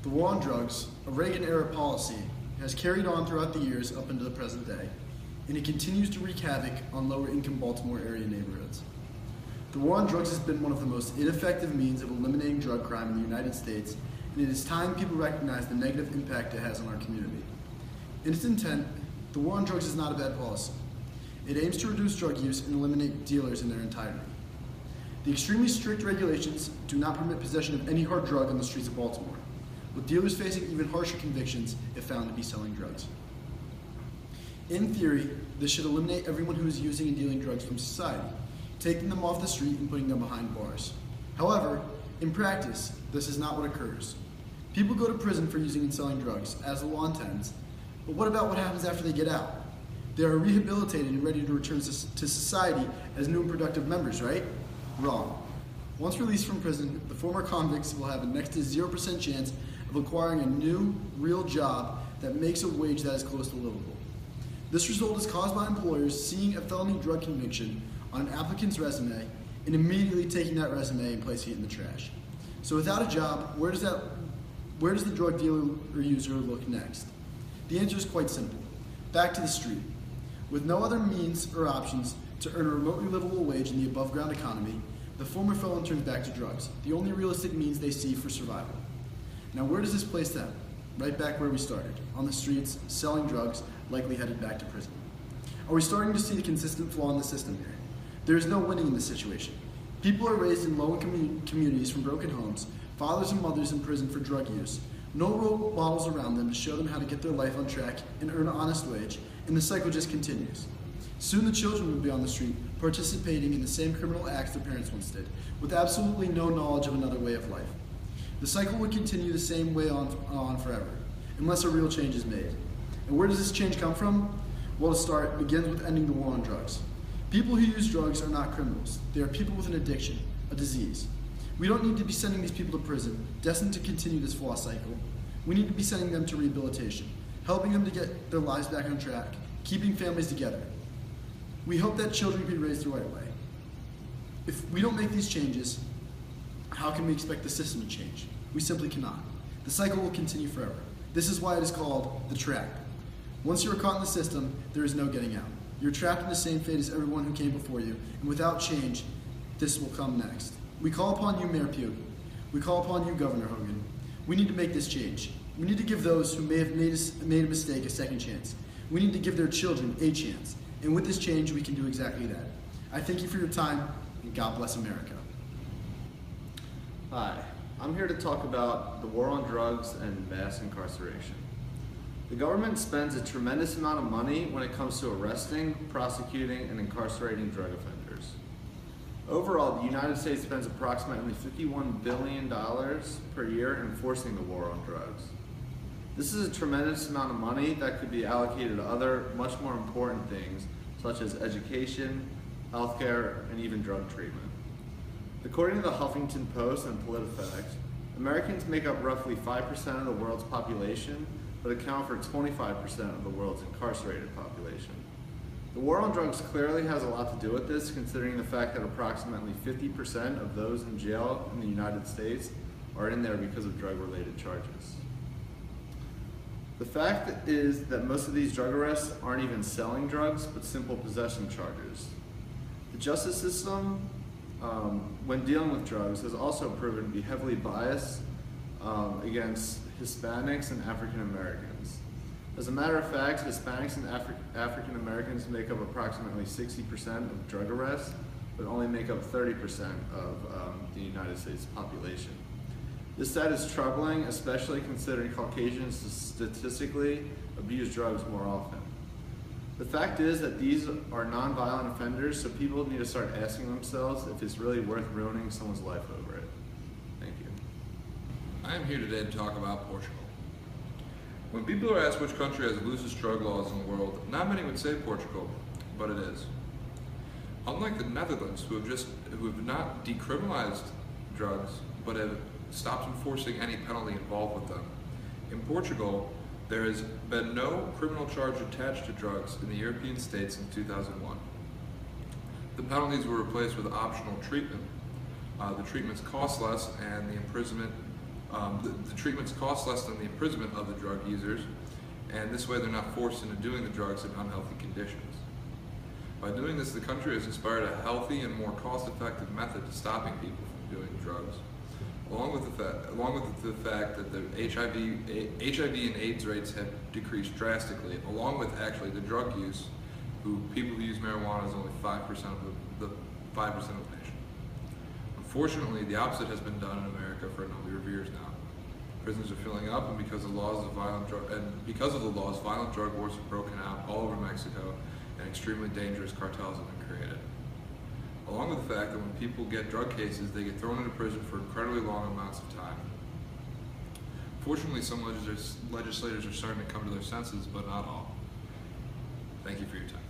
The war on drugs, a Reagan-era policy, has carried on throughout the years up into the present day, and it continues to wreak havoc on lower-income Baltimore area neighborhoods. The war on drugs has been one of the most ineffective means of eliminating drug crime in the United States, and it is time people recognize the negative impact it has on our community. In its intent, the war on drugs is not a bad policy. It aims to reduce drug use and eliminate dealers in their entirety. The extremely strict regulations do not permit possession of any hard drug on the streets of Baltimore, with dealers facing even harsher convictions if found to be selling drugs. In theory, this should eliminate everyone who is using and dealing drugs from society, taking them off the street and putting them behind bars. However, in practice, this is not what occurs. People go to prison for using and selling drugs, as the law intends, but what about what happens after they get out? They are rehabilitated and ready to return to society as new and productive members, right? Wrong. Once released from prison, the former convicts will have a next to 0% chance of acquiring a new, real job that makes a wage that is close to livable. This result is caused by employers seeing a felony drug conviction on an applicant's resume and immediately taking that resume and placing it in the trash. So without a job, where does the drug dealer or user look next? The answer is quite simple. Back to the street. With no other means or options to earn a remotely livable wage in the above-ground economy, the former felon turns back to drugs, the only realistic means they see for survival. Now, where does this place them? Right back where we started, on the streets, selling drugs, likely headed back to prison. Are we starting to see the consistent flaw in the system here? There is no winning in this situation. People are raised in low-income communities from broken homes, fathers and mothers in prison for drug use, no role models around them to show them how to get their life on track and earn an honest wage, and the cycle just continues. Soon the children will be on the street, participating in the same criminal acts their parents once did, with absolutely no knowledge of another way of life. The cycle would continue the same way on forever, unless a real change is made. And where does this change come from? Well, to start, it begins with ending the war on drugs. People who use drugs are not criminals. They are people with an addiction, a disease. We don't need to be sending these people to prison, destined to continue this flawed cycle. We need to be sending them to rehabilitation, helping them to get their lives back on track, keeping families together. We hope that children be raised the right way. If we don't make these changes, how can we expect the system to change? We simply cannot. The cycle will continue forever. This is why it is called the trap. Once you are caught in the system, there is no getting out. You're trapped in the same fate as everyone who came before you, and without change, this will come next. We call upon you, Mayor Pugh. We call upon you, Governor Hogan. We need to make this change. We need to give those who may have made a mistake a second chance. We need to give their children a chance. And with this change, we can do exactly that. I thank you for your time, and God bless America. Hi, I'm here to talk about the war on drugs and mass incarceration. The government spends a tremendous amount of money when it comes to arresting, prosecuting, and incarcerating drug offenders. Overall, the United States spends approximately $51 billion per year enforcing the war on drugs. This is a tremendous amount of money that could be allocated to other, much more important things, such as education, healthcare, and even drug treatment. According to the Huffington Post and PolitiFact, Americans make up roughly 5% of the world's population, but account for 25% of the world's incarcerated population. The war on drugs clearly has a lot to do with this, considering the fact that approximately 50% of those in jail in the United States are in there because of drug-related charges. The fact is that most of these drug arrests aren't even selling drugs, but simple possession charges. The justice system, when dealing with drugs, has also proven to be heavily biased against Hispanics and African Americans. As a matter of fact, Hispanics and African Americans make up approximately 60% of drug arrests, but only make up 30% of the United States population. This stat is troubling, especially considering Caucasians statistically abuse drugs more often. The fact is that these are non-violent offenders, so people need to start asking themselves if it's really worth ruining someone's life over it. Thank you. I am here today to talk about Portugal. When people are asked which country has the loosest drug laws in the world, not many would say Portugal, but it is. Unlike the Netherlands, who have not decriminalized drugs, but have stopped enforcing any penalty involved with them, in Portugal, there has been no criminal charge attached to drugs in the European states since 2001. The penalties were replaced with optional treatment. The treatments cost less, and the imprisonment The treatments cost less than the imprisonment of the drug users, and this way they're not forced into doing the drugs in unhealthy conditions. By doing this, the country has inspired a healthy and more cost-effective method to stopping people from doing drugs, along with the fact that the HIV and AIDS rates have decreased drastically, along with actually the drug use. People who use marijuana is only 5% of the 5% of the nation. Unfortunately, the opposite has been done in America for a number of years now. Prisons are filling up, and because of the laws, violent drug wars have broken out all over Mexico, and extremely dangerous cartels have been created. Along with the fact that when people get drug cases, they get thrown into prison for incredibly long amounts of time. Fortunately, some legislators are starting to come to their senses, but not all. Thank you for your time.